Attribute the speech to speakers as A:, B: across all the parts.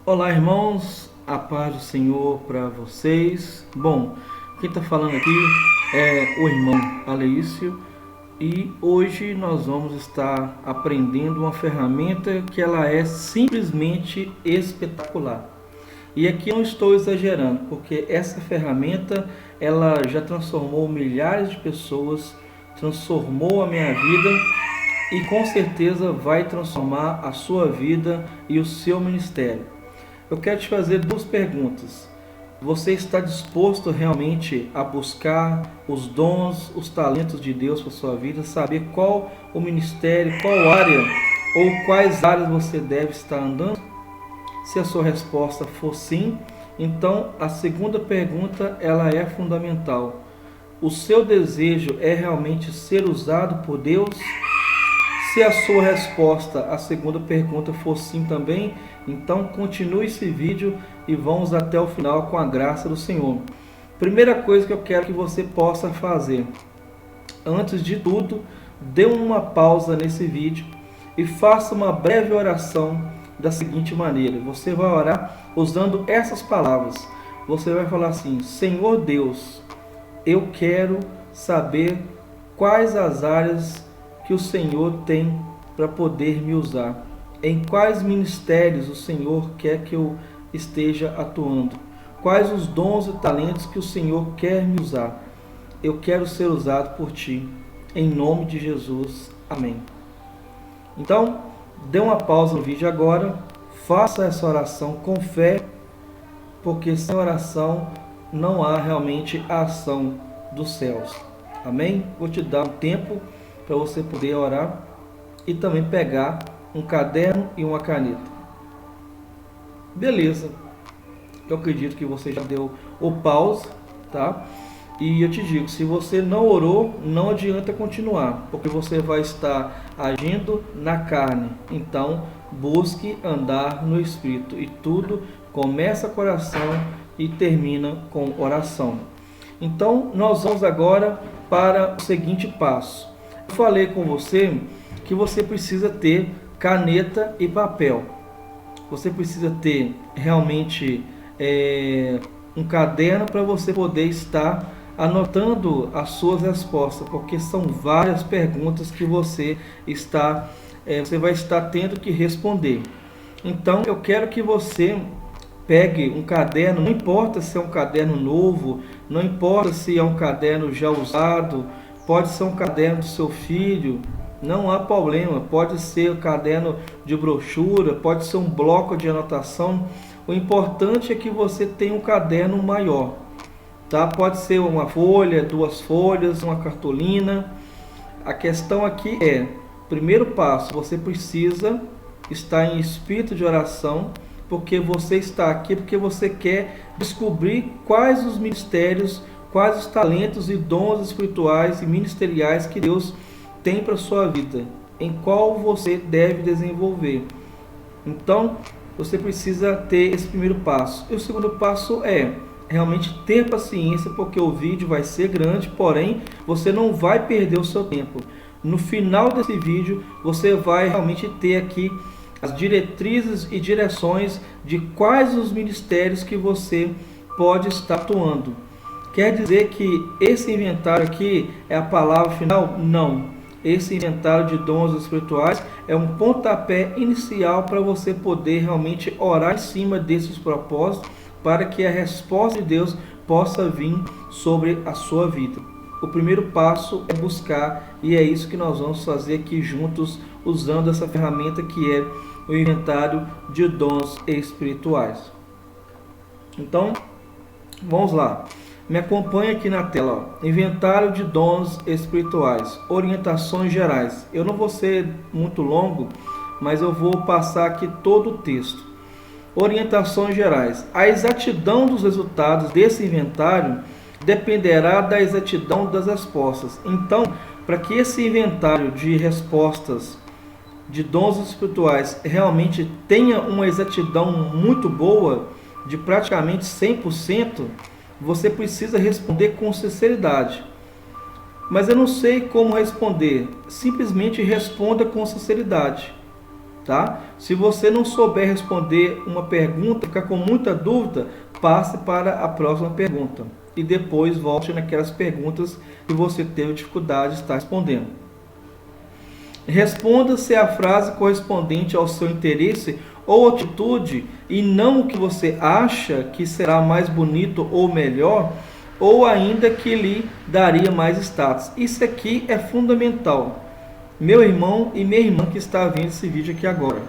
A: Olá, irmãos, a paz do Senhor para vocês. Bom, quem está falando aqui é o irmão Aleício e hoje nós vamos estar aprendendo uma ferramenta que ela é simplesmente espetacular. E aqui não estou exagerando, porque essa ferramenta ela já transformou milhares de pessoas, transformou a minha vida e com certeza vai transformar a sua vida e o seu ministério. Eu quero te fazer duas perguntas. Você está disposto realmente a buscar os dons, os talentos de Deus para a sua vida? Saber qual o ministério, qual área ou quais áreas você deve estar andando? Se a sua resposta for sim, então a segunda pergunta ela é fundamental. O seu desejo é realmente ser usado por Deus? Se a sua resposta à segunda pergunta for sim também, então continue esse vídeo e vamos até o final com a graça do Senhor. Primeira coisa que eu quero que você possa fazer, antes de tudo, dê uma pausa nesse vídeo e faça uma breve oração da seguinte maneira. Você vai orar usando essas palavras. Você vai falar assim: Senhor Deus, eu quero saber quais as áreas que o Senhor tem para poder me usar. Em quais ministérios o Senhor quer que eu esteja atuando? Quais os dons e talentos que o Senhor quer me usar? Eu quero ser usado por Ti. Em nome de Jesus. Amém. Então, dê uma pausa no vídeo agora. Faça essa oração com fé, porque sem oração não há realmente a ação dos céus. Amém? Vou te dar um tempo para você poder orar e também pegar um caderno e uma caneta. Beleza. Eu acredito que você já deu o pause, tá? E eu te digo, se você não orou, não adianta continuar, porque você vai estar agindo na carne. Então, busque andar no Espírito. E tudo começa com oração e termina com oração. Então, nós vamos agora para o seguinte passo. Eu falei com você que você precisa ter caneta e papel. Você precisa ter realmente um caderno para você poder estar anotando as suas respostas, porque são várias perguntas que você vai estar tendo que responder. Então eu quero que você pegue um caderno, não importa se é um caderno novo, não importa se é um caderno já usado, pode ser um caderno do seu filho, não há problema, pode ser um caderno de brochura, pode ser um bloco de anotação. O importante é que você tenha um caderno maior, tá? Pode ser uma folha, duas folhas, uma cartolina. A questão aqui é, primeiro passo, você precisa estar em espírito de oração, porque você está aqui porque você quer descobrir quais os ministérios, quais os talentos e dons espirituais e ministeriais que Deus tem para a sua vida, em qual você deve desenvolver. Então, você precisa ter esse primeiro passo. E o segundo passo é realmente ter paciência, porque o vídeo vai ser grande, porém, você não vai perder o seu tempo. No final desse vídeo, você vai realmente ter aqui as diretrizes e direções de quais os ministérios que você pode estar atuando. Quer dizer que esse inventário aqui é a palavra final? Não. Esse inventário de dons espirituais é um pontapé inicial para você poder realmente orar em cima desses propósitos, para que a resposta de Deus possa vir sobre a sua vida. O primeiro passo é buscar, e é isso que nós vamos fazer aqui juntos, usando essa ferramenta que é o inventário de dons espirituais. Então, vamos lá. Me acompanha aqui na tela, ó. Inventário de dons espirituais, orientações gerais. Eu não vou ser muito longo, mas eu vou passar aqui todo o texto. Orientações gerais. A exatidão dos resultados desse inventário dependerá da exatidão das respostas. Então, para que esse inventário de respostas de dons espirituais realmente tenha uma exatidão muito boa, de praticamente 100%, você precisa responder com sinceridade. Mas eu não sei como responder. Simplesmente responda com sinceridade. tá? Se você não souber responder uma pergunta, ficar com muita dúvida, passe para a próxima pergunta e depois volte naquelas perguntas que você teve dificuldade de estar respondendo. Responda se a frase correspondente ao seu interesse ou atitude e não o que você acha que será mais bonito ou melhor, ou ainda que lhe daria mais status. Isso aqui é fundamental. Meu irmão e minha irmã que está vendo esse vídeo aqui agora,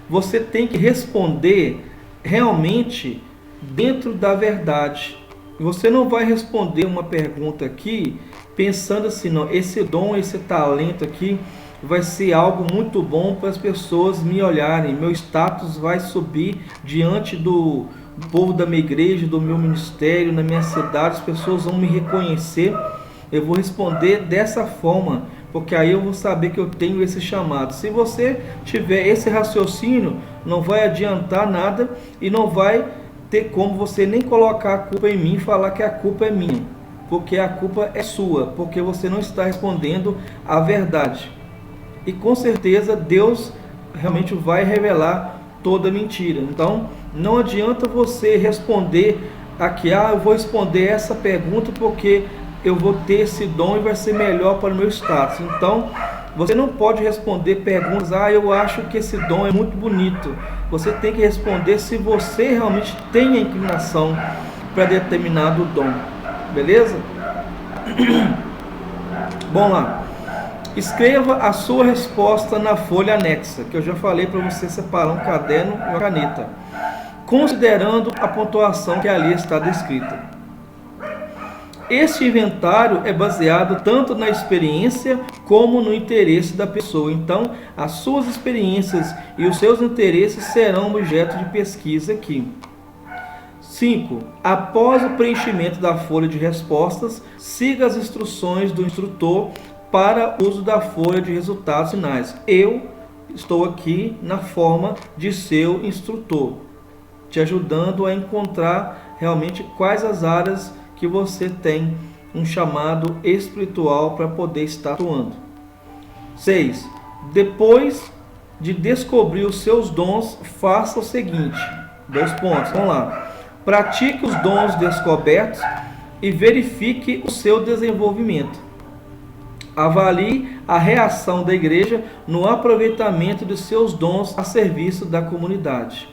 A: você tem que responder realmente dentro da verdade. Você não vai responder uma pergunta aqui pensando assim, não, esse dom, esse talento aqui vai ser algo muito bom para as pessoas me olharem, meu status vai subir diante do povo da minha igreja, do meu ministério, na minha cidade, as pessoas vão me reconhecer. Eu vou responder dessa forma, porque aí eu vou saber que eu tenho esse chamado. Se você tiver esse raciocínio, não vai adiantar nada e não vai ter como você nem colocar a culpa em mim e falar que a culpa é minha, porque a culpa é sua, porque você não está respondendo a verdade. E com certeza Deus realmente vai revelar toda mentira. Então não adianta você responder aqui, eu vou responder essa pergunta porque eu vou ter esse dom e vai ser melhor para o meu status. Então você não pode responder perguntas, eu acho que esse dom é muito bonito. Você tem que responder se você realmente tem a inclinação para determinado dom. Beleza? Bom lá. Escreva a sua resposta na folha anexa, que eu já falei para você separar um caderno e uma caneta, considerando a pontuação que ali está descrita. Este inventário é baseado tanto na experiência como no interesse da pessoa. Então, as suas experiências e os seus interesses serão objeto de pesquisa aqui. 5. Após o preenchimento da folha de respostas, siga as instruções do instrutor para uso da folha de resultados finais. Eu estou aqui na forma de seu instrutor, te ajudando a encontrar realmente quais as áreas que você tem um chamado espiritual para poder estar atuando. 6. Depois de descobrir os seus dons, faça o seguinte. 2 pontos, vamos lá. Pratique os dons descobertos e verifique o seu desenvolvimento. Avalie a reação da igreja no aproveitamento de seus dons a serviço da comunidade.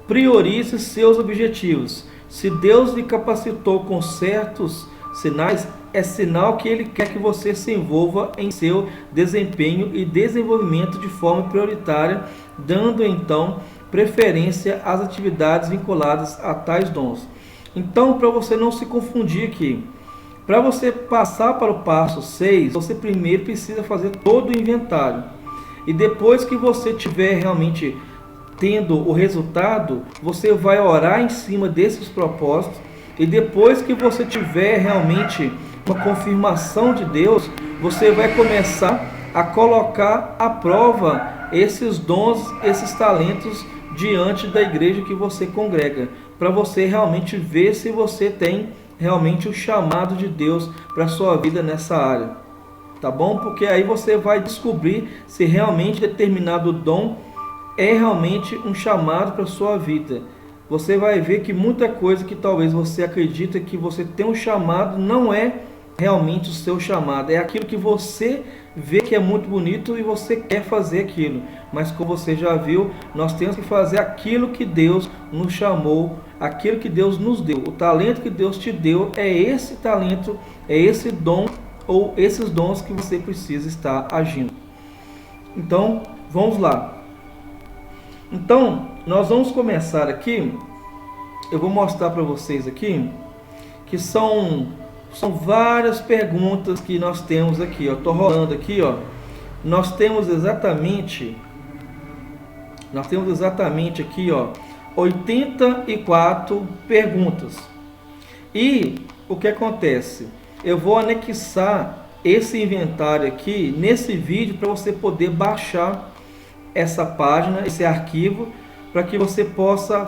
A: Priorize seus objetivos. Se Deus lhe capacitou com certos sinais, é sinal que Ele quer que você se envolva em seu desempenho e desenvolvimento de forma prioritária, dando então preferência às atividades vinculadas a tais dons. Então, para você não se confundir aqui, para você passar para o passo 6, você primeiro precisa fazer todo o inventário. E depois que você tiver realmente tendo o resultado, você vai orar em cima desses propósitos. E depois que você tiver realmente uma confirmação de Deus, você vai começar a colocar à prova esses dons, esses talentos diante da igreja que você congrega, para você realmente ver se você tem realmente o chamado de Deus para a sua vida nessa área, tá bom? Porque aí você vai descobrir se realmente determinado dom é realmente um chamado para a sua vida. Você vai ver que muita coisa que talvez você acredita que você tem um chamado, não é realmente o seu chamado, é aquilo que você vê que é muito bonito e você quer fazer aquilo. Mas como você já viu, nós temos que fazer aquilo que Deus nos chamou, aquilo que Deus nos deu. O talento que Deus te deu é esse talento, é esse dom ou esses dons que você precisa estar agindo. Então, vamos lá. Então, nós vamos começar aqui. Eu vou mostrar para vocês aqui que são várias perguntas que nós temos aqui. Eu estou rolando aqui, ó. Nós temos exatamente aqui, ó, 84 perguntas. E o que acontece? Eu vou anexar esse inventário aqui nesse vídeo para você poder baixar essa página, esse arquivo, para que você possa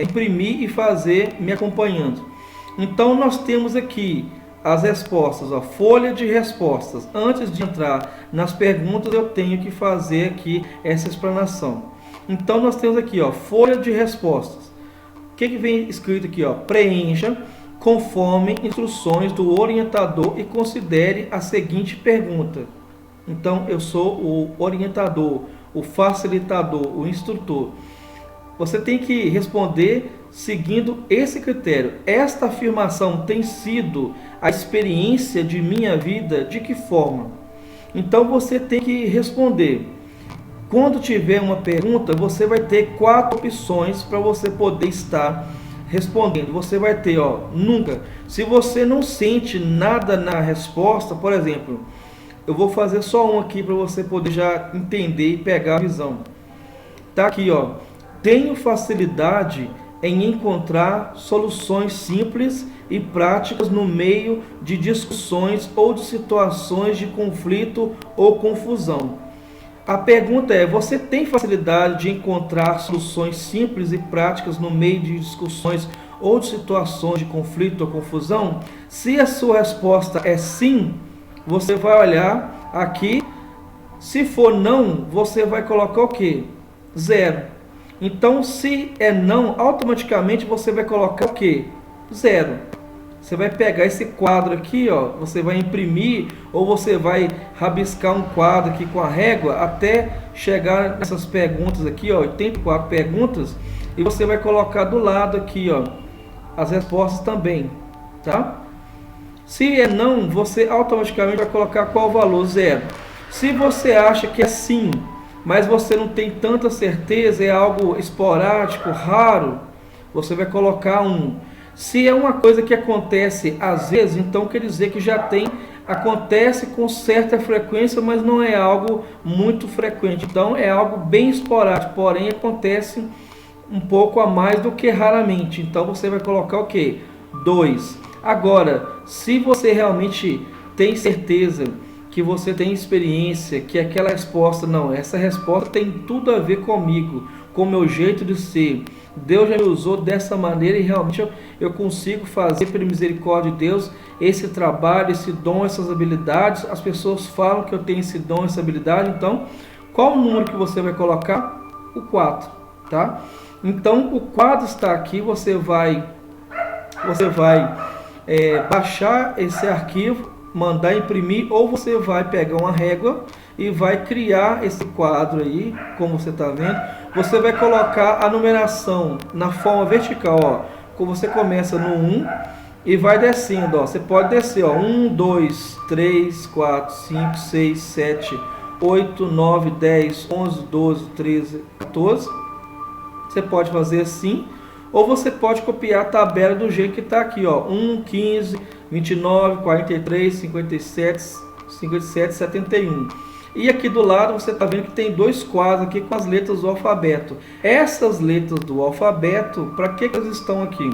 A: imprimir e fazer me acompanhando. Então nós temos aqui as respostas, ó, folha de respostas. Antes de entrar nas perguntas, eu tenho que fazer aqui essa explanação. Então nós temos aqui, ó, folha de respostas. O que vem escrito aqui, ó? Preencha conforme instruções do orientador e considere a seguinte pergunta. Então eu sou o orientador, o facilitador, o instrutor. Você tem que responder seguindo esse critério. Esta afirmação tem sido a experiência de minha vida? De que forma? Então você tem que responder. Quando tiver uma pergunta, você vai ter 4 opções para você poder estar respondendo. Você vai ter, ó, nunca. Se você não sente nada na resposta, por exemplo, eu vou fazer só um aqui para você poder já entender e pegar a visão. Tá aqui, ó. Tenho facilidade em encontrar soluções simples e práticas no meio de discussões ou de situações de conflito ou confusão. A pergunta é: você tem facilidade de encontrar soluções simples e práticas no meio de discussões ou de situações de conflito ou confusão? Se a sua resposta é sim, você vai olhar aqui. Se for não, você vai colocar o quê? 0. Então, se é não, automaticamente você vai colocar o quê? 0. Você vai pegar esse quadro aqui, ó, você vai imprimir ou você vai rabiscar um quadro aqui com a régua até chegar nessas perguntas aqui, ó, 84 perguntas, e você vai colocar do lado aqui, ó, as respostas também, tá? Se é não, você automaticamente vai colocar qual o valor? 0. Se você acha que é sim, mas você não tem tanta certeza, é algo esporádico, raro, você vai colocar 1. Se é uma coisa que acontece às vezes, então quer dizer que acontece com certa frequência, mas não é algo muito frequente. Então é algo bem esporádico, porém acontece um pouco a mais do que raramente. Então você vai colocar o quê? 2. Agora, se você realmente tem certeza que você tem experiência, que aquela resposta, não, essa resposta tem tudo a ver comigo, com o meu jeito de ser, Deus já me usou dessa maneira e realmente eu consigo fazer, pela misericórdia de Deus, esse trabalho, esse dom, essas habilidades. As pessoas falam que eu tenho esse dom, essa habilidade. Então, qual o número que você vai colocar? O 4, tá? Então, o quadro está aqui, você vai baixar esse arquivo, mandar imprimir, ou você vai pegar uma régua e vai criar esse quadro aí, como você está vendo. Você vai colocar a numeração na forma vertical, ó. Você começa no 1 e vai descendo, ó. Você pode descer, ó, 1, 2, 3, 4, 5, 6, 7, 8, 9, 10, 11, 12, 13, 14. Você pode fazer assim, ou você pode copiar a tabela do jeito que está aqui, ó. 1, 15, 29, 43, 57, 57, 71. E aqui do lado você está vendo que tem 2 quadros aqui com as letras do alfabeto. Essas letras do alfabeto, para que elas estão aqui?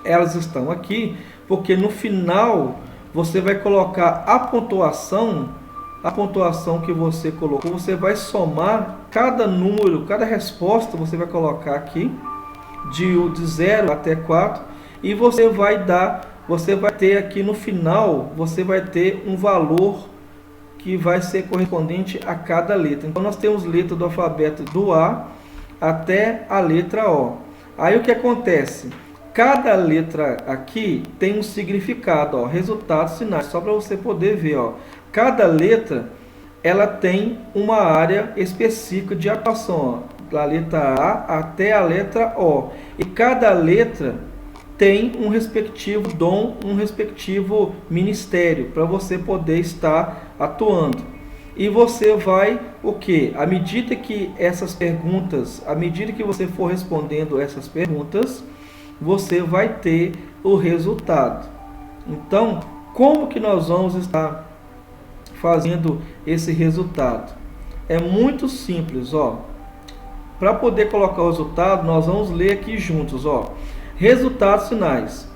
A: Elas estão aqui porque no final você vai colocar a pontuação que você colocou. Você vai somar cada número, cada resposta você vai colocar aqui, de 0 até 4, e você vai ter aqui no final, você vai ter um valor que vai ser correspondente a cada letra. Então nós temos letra do alfabeto do A até a letra O. Aí o que acontece? Cada letra aqui tem um significado, ó, resultados, sinais, só para você poder ver, ó. Cada letra ela tem uma área específica de atuação, ó, da letra A até a letra O. E cada letra tem um respectivo dom, um respectivo ministério para você poder estar atuando. E você vai o quê? À medida que você for respondendo essas perguntas, você vai ter o resultado. Então, como que nós vamos estar fazendo esse resultado? É muito simples, ó. Para poder colocar o resultado, nós vamos ler aqui juntos, ó. Resultados finais.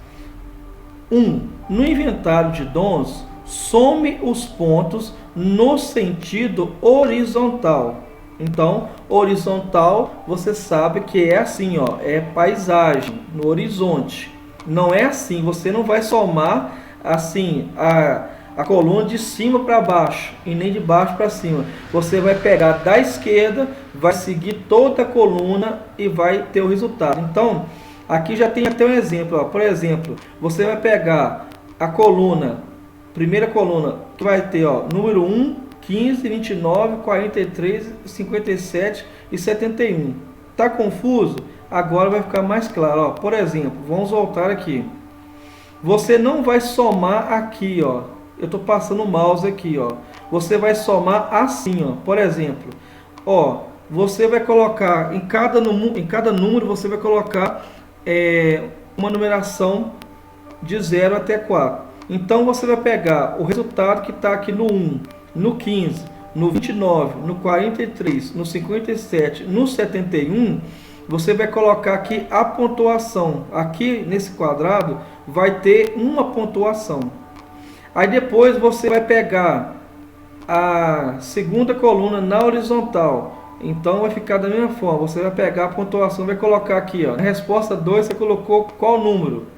A: 1. No inventário de dons, some os pontos no sentido horizontal. Então, horizontal, você sabe que é assim, ó, é paisagem, no horizonte. Não é assim, você não vai somar assim a coluna de cima para baixo e nem de baixo para cima. Você vai pegar da esquerda, vai seguir toda a coluna e vai ter o resultado. Então, aqui já tem até um exemplo. Ó. Por exemplo, você vai pegar a coluna, primeira coluna, que vai ter ó, número 1, 15, 29, 43, 57 e 71. Tá confuso? Agora vai ficar mais claro. Ó. Por exemplo, vamos voltar aqui. Você não vai somar aqui, ó. Eu estou passando o mouse aqui, ó. Você vai somar assim, ó. Por exemplo, ó, você vai colocar em cada número você vai colocar uma numeração de 0 até 4. Então você vai pegar o resultado que está aqui no 1, no 15, no 29, no 43, no 57, no 71. Você vai colocar aqui a pontuação. Aqui nesse quadrado vai ter uma pontuação. Aí depois você vai pegar a segunda coluna na horizontal. Então vai ficar da mesma forma. Você vai pegar a pontuação, vai colocar aqui, ó. Na resposta 2 você colocou qual número?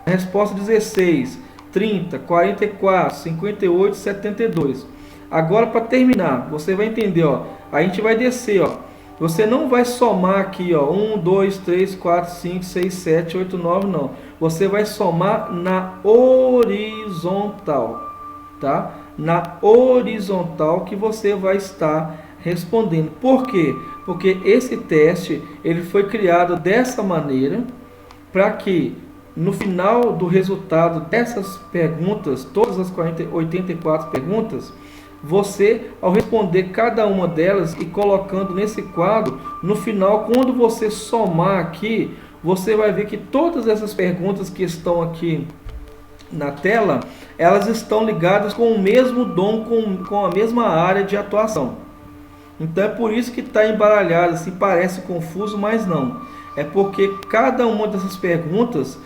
A: Na resposta 16, 30, 44, 58, 72. Agora para terminar, você vai entender, ó. A gente vai descer, ó. Você não vai somar aqui, ó, 1, 2, 3, 4, 5, 6, 7, 8, 9, não. Você vai somar na horizontal, tá? Na horizontal que você vai estar respondendo. Por quê? Porque esse teste, ele foi criado dessa maneira, para que no final do resultado dessas perguntas, todas as 84 perguntas, você, ao responder cada uma delas e colocando nesse quadro, no final, quando você somar aqui, você vai ver que todas essas perguntas que estão aqui na tela, elas estão ligadas com o mesmo dom, com a mesma área de atuação. Então é por isso que está embaralhado, assim, parece confuso, mas não. É porque cada uma dessas perguntas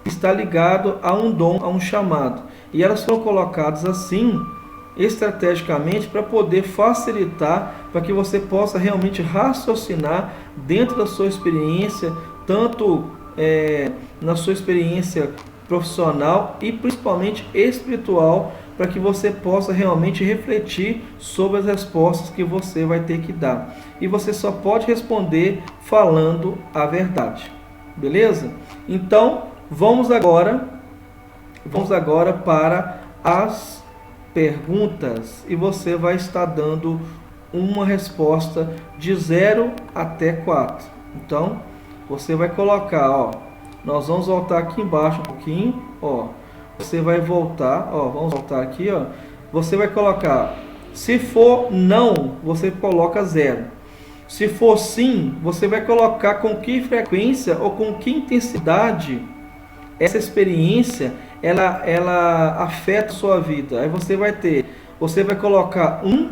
A: está ligado a um dom, a um chamado. E elas foram colocadas assim, estrategicamente, para poder facilitar, para que você possa realmente raciocinar dentro da sua experiência, tanto na sua experiência profissional e principalmente espiritual, para que você possa realmente refletir sobre as respostas que você vai ter que dar. E você só pode responder falando a verdade. Beleza? Então, vamos agora para as perguntas e você vai estar dando uma resposta de 0 até 4. Então, você vai colocar, ó, nós vamos voltar aqui embaixo um pouquinho, ó. Você vai voltar, ó, vamos voltar aqui, ó. Você vai colocar, se for não, você coloca 0. Se for sim, você vai colocar com que frequência ou com que intensidade essa experiência ela afeta a sua vida. Aí você vai colocar 1,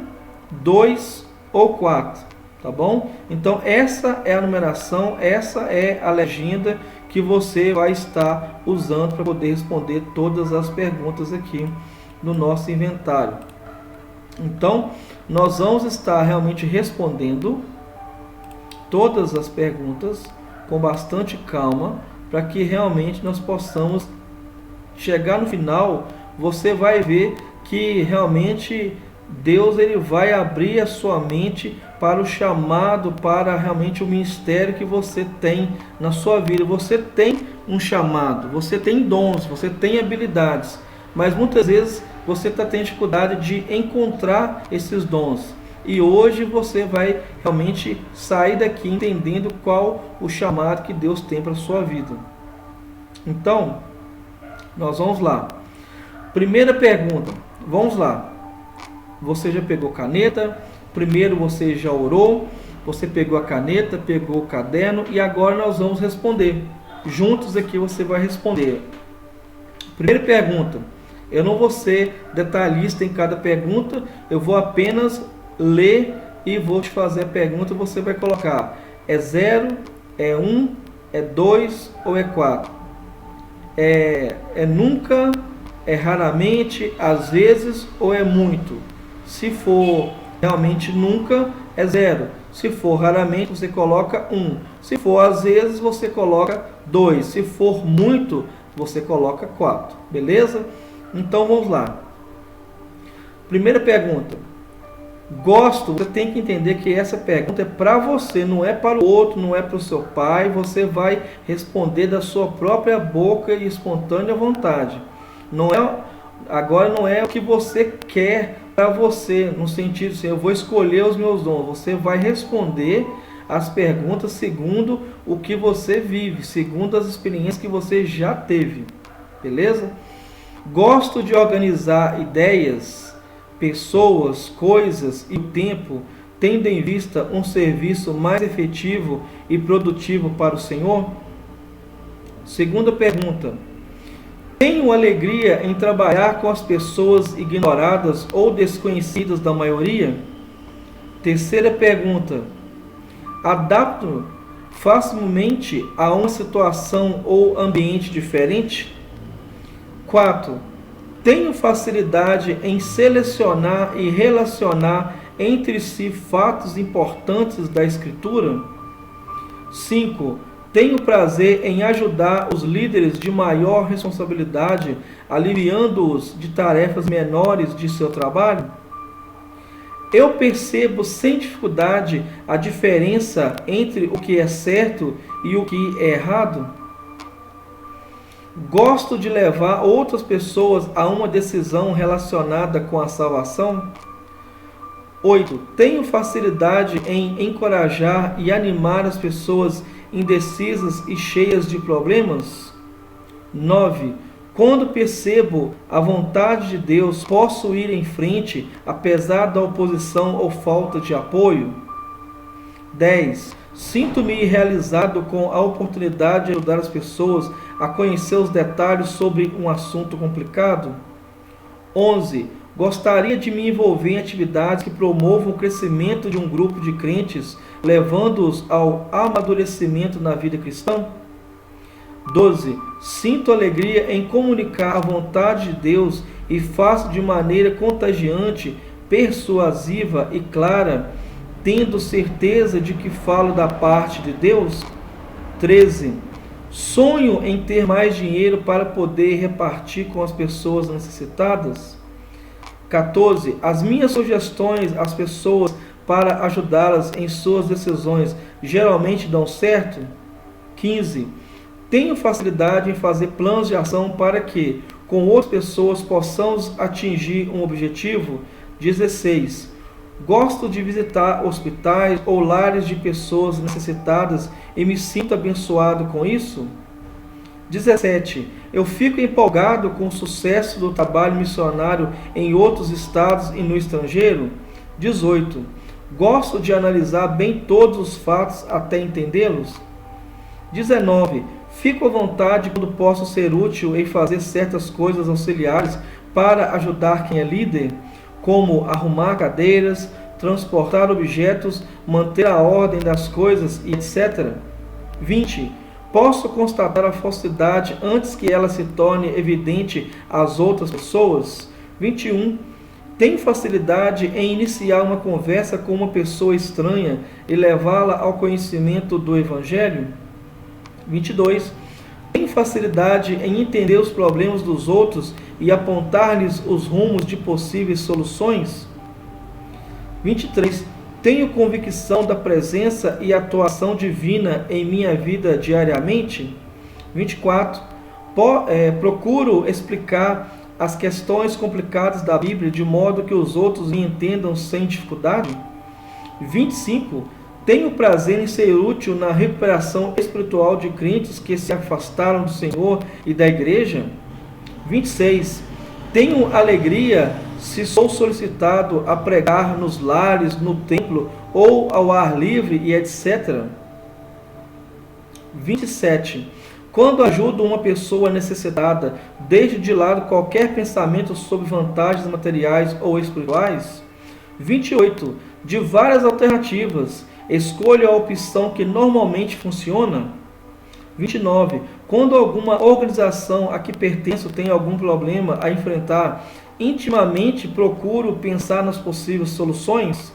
A: 2 ou 4, tá bom? Então essa é a numeração, essa é a legenda que você vai estar usando para poder responder todas as perguntas aqui no nosso inventário. Então nós vamos estar realmente respondendo todas as perguntas com bastante calma, para que realmente nós possamos chegar no final. Você vai ver que realmente Deus ele vai abrir a sua mente para o chamado, para realmente o ministério que você tem na sua vida. Você tem um chamado, você tem dons, você tem habilidades, mas muitas vezes você está tendo dificuldade de encontrar esses dons. E hoje você vai realmente sair daqui entendendo qual o chamado que Deus tem para a sua vida. Então, nós vamos lá. Primeira pergunta, vamos lá. Você já pegou caneta? Primeiro você já orou, você pegou a caneta, pegou o caderno e agora nós vamos responder. Juntos aqui você vai responder. Primeira pergunta, eu não vou ser detalhista em cada pergunta, eu vou apenas ler e vou te fazer a pergunta. Você vai colocar, é 0, é 1, é 2 ou é 4? É nunca, é raramente, às vezes ou é muito? Se for realmente nunca, é 0. Se for raramente, você coloca 1. Se for às vezes, você coloca 2. Se for muito, você coloca 4. Beleza? Então vamos lá. Primeira pergunta. Gosto, você tem que entender que essa pergunta é para você, não é para o outro, não é para o seu pai. Você vai responder da sua própria boca e espontânea vontade. Agora não é o que você quer para você, no sentido assim, eu vou escolher os meus dons. Você vai responder as perguntas segundo o que você vive, segundo as experiências que você já teve. Beleza? Gosto de organizar ideias, pessoas, coisas e o tempo, tendo em vista um serviço mais efetivo e produtivo para o Senhor? Segunda pergunta. Tenho alegria em trabalhar com as pessoas ignoradas ou desconhecidas da maioria? Terceira pergunta. Adapto facilmente a uma situação ou ambiente diferente? 4. Tenho facilidade em selecionar e relacionar entre si fatos importantes da Escritura? 5. Tenho prazer em ajudar os líderes de maior responsabilidade, aliviando-os de tarefas menores de seu trabalho? Eu percebo sem dificuldade a diferença entre o que é certo e o que é errado? Gosto de levar outras pessoas a uma decisão relacionada com a salvação? 8. Tenho facilidade em encorajar e animar as pessoas indecisas e cheias de problemas? 9. Quando percebo a vontade de Deus, posso ir em frente, apesar da oposição ou falta de apoio? 10. Sinto-me realizado com a oportunidade de ajudar as pessoas a conhecer os detalhes sobre um assunto complicado? 11. Gostaria de me envolver em atividades que promovam o crescimento de um grupo de crentes, levando-os ao amadurecimento na vida cristã? 12. Sinto alegria em comunicar a vontade de Deus e faço de maneira contagiante, persuasiva e clara, tendo certeza de que falo da parte de Deus? 13. Sonho em ter mais dinheiro para poder repartir com as pessoas necessitadas? 14. As minhas sugestões às pessoas para ajudá-las em suas decisões geralmente dão certo? 15. Tenho facilidade em fazer planos de ação para que, com outras pessoas, possamos atingir um objetivo? 16. Gosto de visitar hospitais ou lares de pessoas necessitadas e me sinto abençoado com isso? 17. Eu fico empolgado com o sucesso do trabalho missionário em outros estados e no estrangeiro? 18. Gosto de analisar bem todos os fatos até entendê-los? 19. Fico à vontade quando posso ser útil em fazer certas coisas auxiliares para ajudar quem é líder, como arrumar cadeiras, transportar objetos, manter a ordem das coisas, etc. 20. Posso constatar a falsidade antes que ela se torne evidente às outras pessoas? 21. Tenho facilidade em iniciar uma conversa com uma pessoa estranha e levá-la ao conhecimento do Evangelho? 22. Tenho facilidade em entender os problemas dos outros e apontar-lhes os rumos de possíveis soluções? 23. Tenho convicção da presença e atuação divina em minha vida diariamente? 24. Procuro explicar as questões complicadas da Bíblia de modo que os outros me entendam sem dificuldade? 25. Tenho prazer em ser útil na recuperação espiritual de crentes que se afastaram do Senhor e da Igreja? 26. Tenho alegria se sou solicitado a pregar nos lares, no templo ou ao ar livre e etc. 27. Quando ajudo uma pessoa necessitada, deixo de lado qualquer pensamento sobre vantagens materiais ou espirituais? 28. De várias alternativas, escolho a opção que normalmente funciona? 29. Quando alguma organização a que pertenço tem algum problema a enfrentar, intimamente procuro pensar nas possíveis soluções?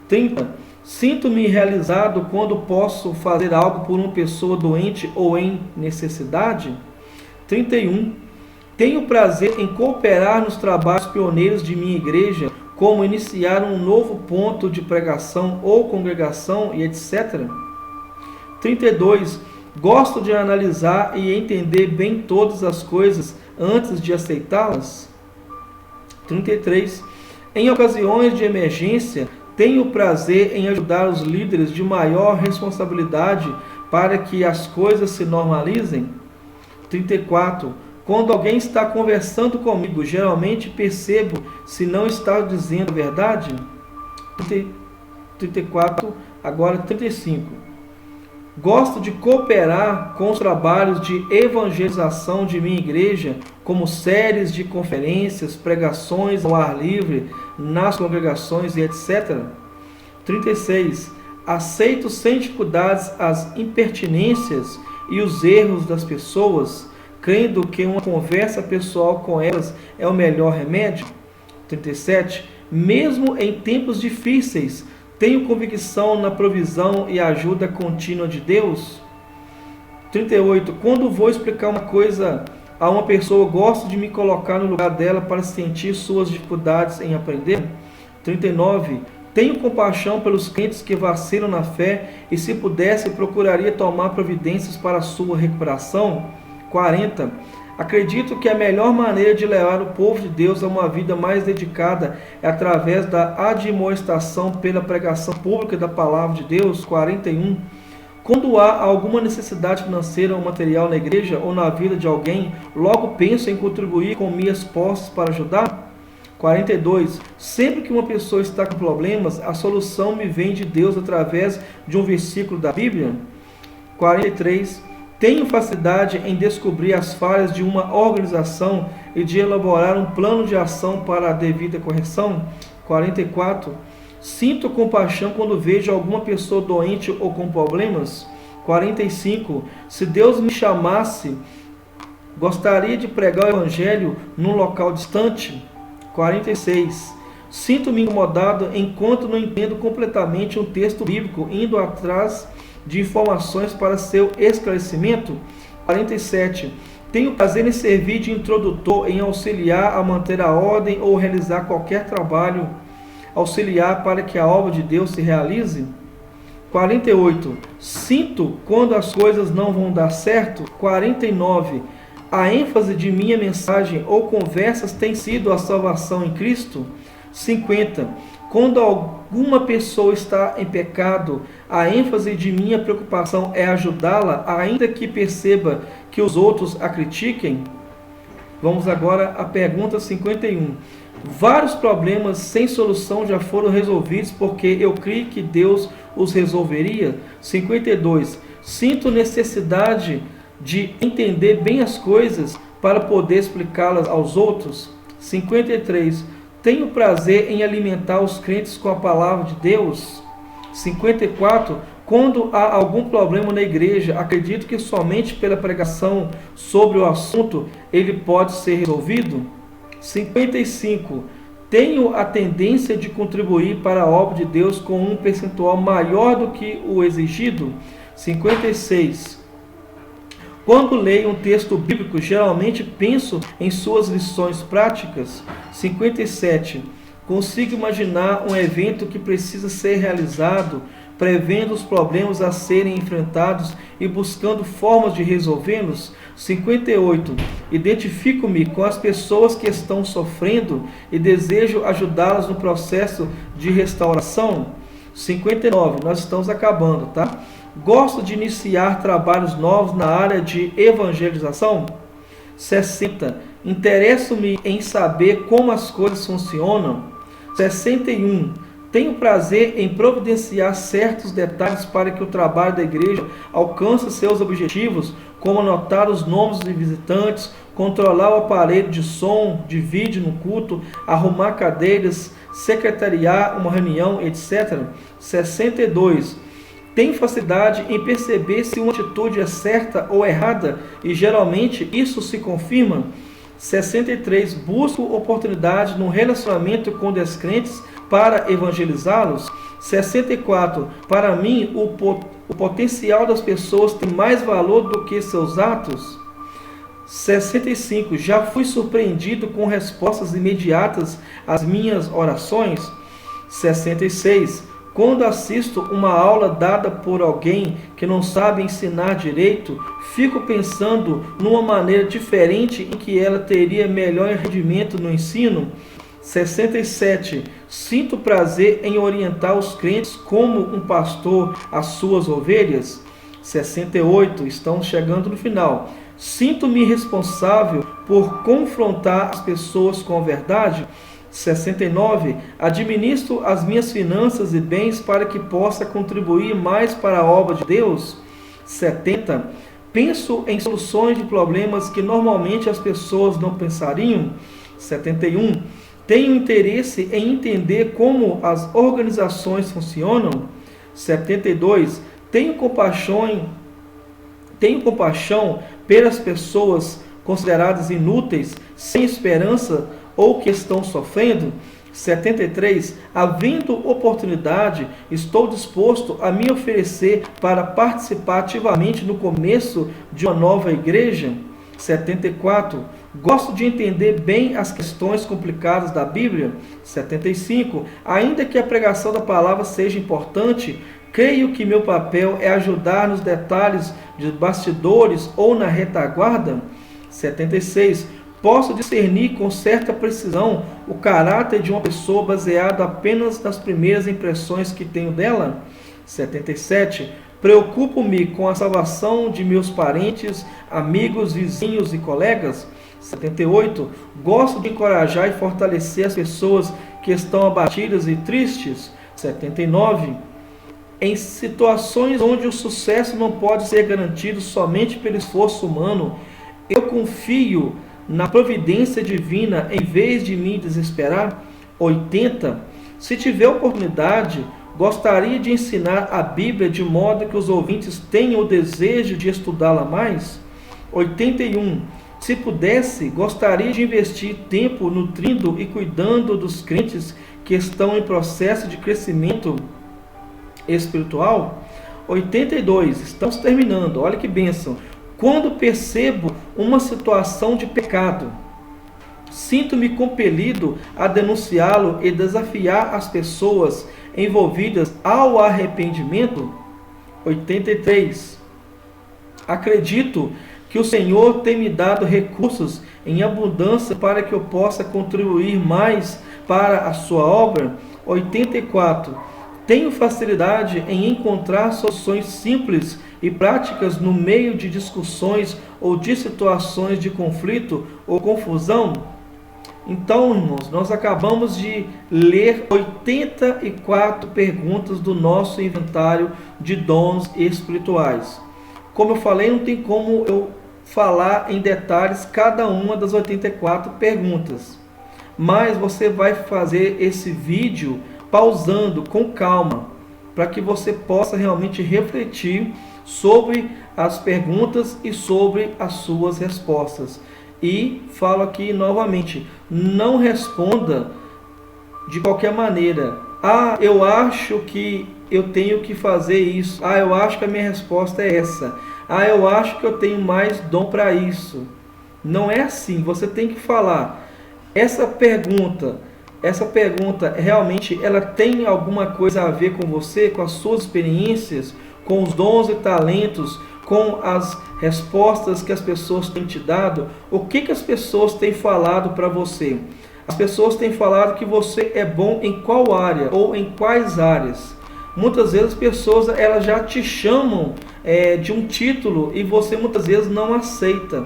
A: 30. Sinto-me realizado quando posso fazer algo por uma pessoa doente ou em necessidade? 31. Tenho prazer em cooperar nos trabalhos pioneiros de minha igreja, como iniciar um novo ponto de pregação ou congregação e etc. 32. Gosto de analisar e entender bem todas as coisas antes de aceitá-las. 33. Em ocasiões de emergência, tenho prazer em ajudar os líderes de maior responsabilidade para que as coisas se normalizem. 34. Quando alguém está conversando comigo, geralmente percebo se não está dizendo a verdade. 34. Agora 35. Gosto de cooperar com os trabalhos de evangelização de minha igreja, como séries de conferências, pregações ao ar livre, nas congregações e etc. 36. Aceito sem dificuldades as impertinências e os erros das pessoas, crendo que uma conversa pessoal com elas é o melhor remédio. 37. Mesmo em tempos difíceis, tenho convicção na provisão e ajuda contínua de Deus. 38. Quando vou explicar uma coisa a uma pessoa, gosto de me colocar no lugar dela para sentir suas dificuldades em aprender. 39. Tenho compaixão pelos crentes que vacilam na fé e, se pudesse, procuraria tomar providências para a sua recuperação. 40. Acredito que a melhor maneira de levar o povo de Deus a uma vida mais dedicada é através da admoestação pela pregação pública da palavra de Deus. 41. Quando há alguma necessidade financeira ou material na igreja ou na vida de alguém, logo penso em contribuir com minhas posses para ajudar. 42. Sempre que uma pessoa está com problemas, a solução me vem de Deus através de um versículo da Bíblia. 43. Tenho facilidade em descobrir as falhas de uma organização e de elaborar um plano de ação para a devida correção. 44. Sinto compaixão quando vejo alguma pessoa doente ou com problemas. 45. Se Deus me chamasse, gostaria de pregar o Evangelho num local distante. 46. Sinto-me incomodado enquanto não entendo completamente um texto bíblico, indo atrás de informações para seu esclarecimento. 47. Tenho prazer em servir de introdutor, em auxiliar a manter a ordem ou realizar qualquer trabalho, auxiliar para que a obra de Deus se realize. 48. Sinto quando as coisas não vão dar certo. 49. A ênfase de minha mensagem ou conversas tem sido a salvação em Cristo. 50. Quando alguma pessoa está em pecado, a ênfase de minha preocupação é ajudá-la, ainda que perceba que os outros a critiquem. Vamos agora à pergunta 51. Vários problemas sem solução já foram resolvidos porque eu creio que Deus os resolveria. 52. Sinto necessidade de entender bem as coisas para poder explicá-las aos outros. 53. Tenho prazer em alimentar os crentes com a palavra de Deus. 54. Quando há algum problema na igreja, acredito que somente pela pregação sobre o assunto ele pode ser resolvido. 55. Tenho a tendência de contribuir para a obra de Deus com um percentual maior do que o exigido. 56. Quando leio um texto bíblico, geralmente penso em suas lições práticas. 57. Consigo imaginar um evento que precisa ser realizado, prevendo os problemas a serem enfrentados e buscando formas de resolvê-los. 58. Identifico-me com as pessoas que estão sofrendo e desejo ajudá-las no processo de restauração. 59. Nós estamos acabando, tá? Gosto de iniciar trabalhos novos na área de evangelização. 60. Interesso-me em saber como as coisas funcionam. 61. Tenho prazer em providenciar certos detalhes para que o trabalho da igreja alcance seus objetivos, como anotar os nomes de visitantes, controlar o aparelho de som, de vídeo no culto, arrumar cadeiras, secretariar uma reunião, etc. 62. Tenho facilidade em perceber se uma atitude é certa ou errada e geralmente isso se confirma. 63. Busco oportunidade no relacionamento com descrentes para evangelizá-los. 64. Para mim, o potencial das pessoas tem mais valor do que seus atos. 65. Já fui surpreendido com respostas imediatas às minhas orações? 66. Quando assisto uma aula dada por alguém que não sabe ensinar direito, fico pensando numa maneira diferente em que ela teria melhor rendimento no ensino? 67. Sinto prazer em orientar os crentes como um pastor as suas ovelhas? 68. Estamos chegando no final. Sinto-me responsável por confrontar as pessoas com a verdade? 69. Administro as minhas finanças e bens para que possa contribuir mais para a obra de Deus? 70. Penso em soluções de problemas que normalmente as pessoas não pensariam? 71. Tenho interesse em entender como as organizações funcionam? 72. Tenho compaixão pelas pessoas consideradas inúteis, sem esperança ou que estão sofrendo? 73. Havendo oportunidade, estou disposto a me oferecer para participar ativamente no começo de uma nova igreja? 74. Gosto de entender bem as questões complicadas da Bíblia? 75. Ainda que a pregação da palavra seja importante, creio que meu papel é ajudar nos detalhes de bastidores ou na retaguarda? 76. Posso discernir com certa precisão o caráter de uma pessoa baseado apenas nas primeiras impressões que tenho dela? 77. Preocupo-me com a salvação de meus parentes, amigos, vizinhos e colegas? 78. Gosto de encorajar e fortalecer as pessoas que estão abatidas e tristes? 79. Em situações onde o sucesso não pode ser garantido somente pelo esforço humano, eu confio na providência divina em vez de me desesperar? 80. Se tiver oportunidade, gostaria de ensinar a Bíblia de modo que os ouvintes tenham o desejo de estudá-la mais? 81. Se pudesse, gostaria de investir tempo nutrindo e cuidando dos crentes que estão em processo de crescimento espiritual? 82. Estamos terminando. Olha que bênção. Quando percebo uma situação de pecado, sinto-me compelido a denunciá-lo e desafiar as pessoas envolvidas ao arrependimento? 83. Acredito que o Senhor tem me dado recursos em abundância para que eu possa contribuir mais para a sua obra? 84. Tenho facilidade em encontrar soluções simples e práticas no meio de discussões ou de situações de conflito ou confusão? Então, irmãos, nós acabamos de ler 84 perguntas do nosso inventário de dons espirituais. Como eu falei, não tem como eu falar em detalhes cada uma das 84 perguntas. Mas você vai fazer esse vídeo pausando com calma, para que você possa realmente refletir sobre as perguntas e sobre as suas respostas. E falo aqui novamente, não responda de qualquer maneira. Ah, eu acho que eu tenho que fazer isso. Ah, eu acho que a minha resposta é essa. Ah, eu acho que eu tenho mais dom para isso. Não é assim, você tem que falar. Essa pergunta realmente ela tem alguma coisa a ver com você, com as suas experiências, com os dons e talentos, com as respostas que as pessoas têm te dado? O que as pessoas têm falado para você? As pessoas têm falado que você é bom em qual área ou em quais áreas? Muitas vezes as pessoas elas já te chamam de um título e você muitas vezes não aceita.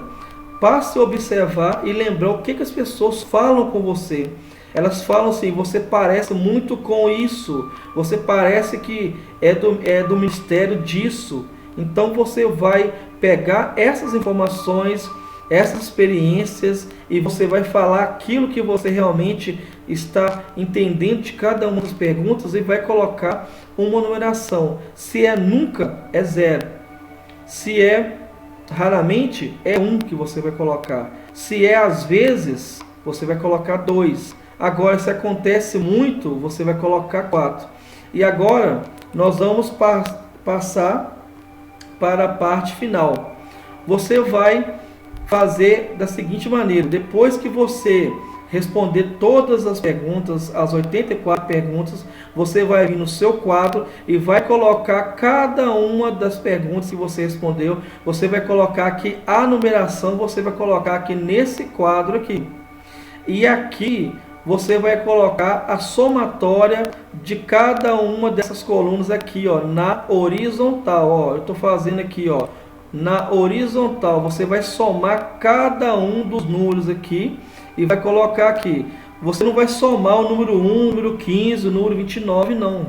A: Passe a observar e lembrar o que as pessoas falam com você. Elas falam assim: você parece muito com isso, você parece que é do ministério disso. Então você vai pegar essas informações, essas experiências, e você vai falar aquilo que você realmente está entendendo de cada uma das perguntas e vai colocar uma numeração. Se é nunca, é 0. Se é raramente, é 1 que você vai colocar. Se é às vezes, você vai colocar 2. Agora, se acontece muito, você vai colocar 4. E agora, nós vamos passar para a parte final. Você vai fazer da seguinte maneira: depois que você responder todas as perguntas, as 84 perguntas, você vai vir no seu quadro e vai colocar cada uma das perguntas que você respondeu, você vai colocar aqui a numeração, você vai colocar aqui nesse quadro aqui. E aqui você vai colocar a somatória de cada uma dessas colunas aqui, ó, na horizontal, ó. Eu estou fazendo aqui, ó, na horizontal. Você vai somar cada um dos números aqui e vai colocar aqui. Você não vai somar o número 1, o número 15, o número 29, não.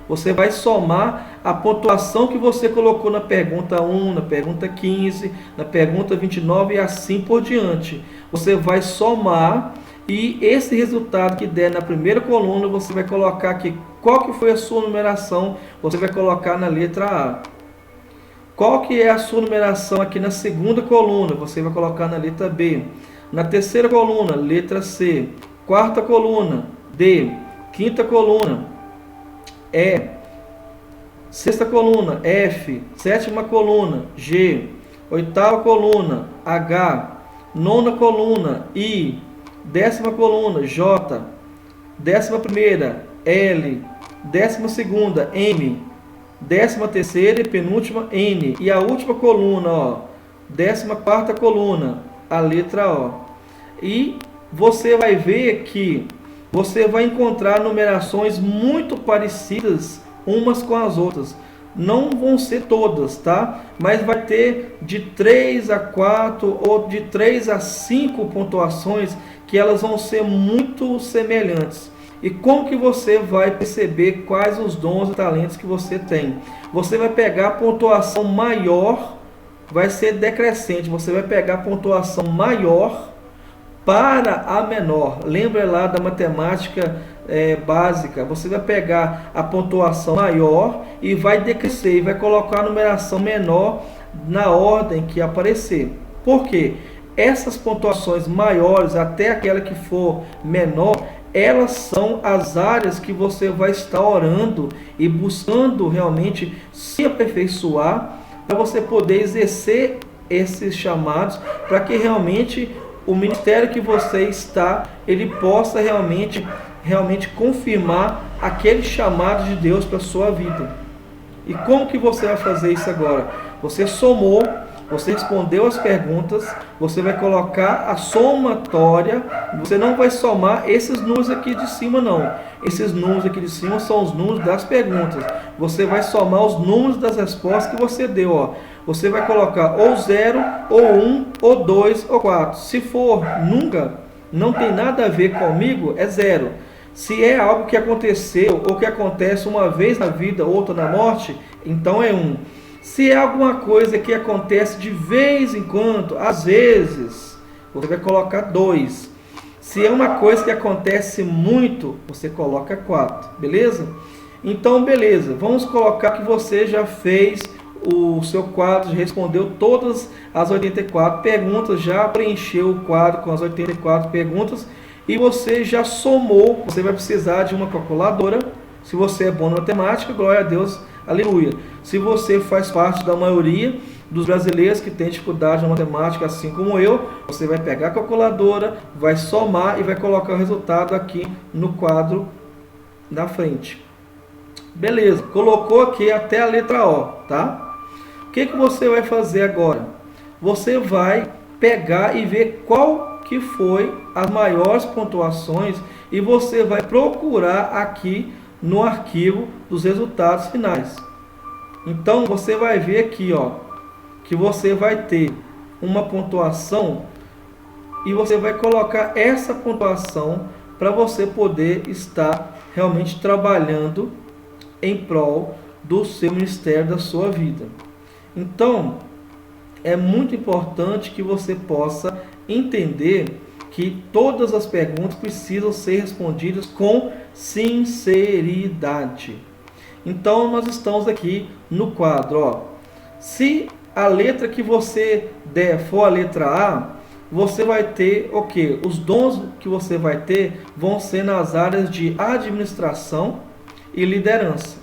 A: Você vai somar a pontuação que você colocou na pergunta 1, na pergunta 15, na pergunta 29 e assim por diante. Você vai somar e esse resultado que der na primeira coluna, você vai colocar aqui qual que foi a sua numeração, você vai colocar na letra A. Qual que é a sua numeração aqui na segunda coluna, você vai colocar na letra B. Na terceira coluna, letra C. Quarta coluna, D. Quinta coluna, E. Sexta coluna, F. Sétima coluna, G. Oitava coluna, H. Nona coluna, I. Décima coluna, J. Décima primeira, L. Décima segunda, M. Décima terceira e penúltima, N. E a última coluna, ó, 14ª coluna, a letra O. E você vai ver que você vai encontrar numerações muito parecidas umas com as outras. Não vão ser todas, tá? Mas vai ter de 3 a 4 ou de 3 a 5 pontuações que elas vão ser muito semelhantes. E como que você vai perceber quais os dons e talentos que você tem? Você vai pegar a pontuação maior, vai ser decrescente, você vai pegar a pontuação maior para a menor. Lembra lá da matemática básica? Você vai pegar a pontuação maior e vai decrescer, e vai colocar a numeração menor na ordem que aparecer. Por quê? Essas pontuações maiores, até aquela que for menor, elas são as áreas que você vai estar orando e buscando realmente se aperfeiçoar, para você poder exercer esses chamados, para que realmente o ministério que você está, ele possa realmente confirmar aquele chamado de Deus para a sua vida. E como que você vai fazer isso agora? Você somou, você respondeu as perguntas, você vai colocar a somatória, você não vai somar esses números aqui de cima não. Esses números aqui de cima são os números das perguntas. Você vai somar os números das respostas que você deu, ó. Você vai colocar ou 0, ou 1, ou 2, ou 4. Se for nunca, não tem nada a ver comigo, é 0. Se é algo que aconteceu ou que acontece uma vez na vida, outra na morte, então é 1. Se é alguma coisa que acontece de vez em quando, às vezes, você vai colocar 2. Se é uma coisa que acontece muito, você coloca 4, beleza? Então, beleza, vamos colocar que você já fez o seu quadro, respondeu todas as 84 perguntas, já preencheu o quadro com as 84 perguntas e você já somou. Você vai precisar de uma calculadora. Se você é bom na matemática, glória a Deus, aleluia. Se você faz parte da maioria dos brasileiros que tem dificuldade na matemática, assim como eu, você vai pegar a calculadora, vai somar e vai colocar o resultado aqui no quadro na frente. Beleza, colocou aqui até a letra O, tá? O que você vai fazer agora? Você vai pegar e ver qual que foi as maiores pontuações e você vai procurar aqui no arquivo dos resultados finais. Então você vai ver aqui, ó, que você vai ter uma pontuação e você vai colocar essa pontuação para você poder estar realmente trabalhando em prol do seu ministério, da sua vida. Então, é muito importante que você possa entender que todas as perguntas precisam ser respondidas com sinceridade. Então, nós estamos aqui no quadro, ó. Se a letra que você der for a letra A, você vai ter o quê? Os dons que você vai ter vão ser nas áreas de administração e liderança.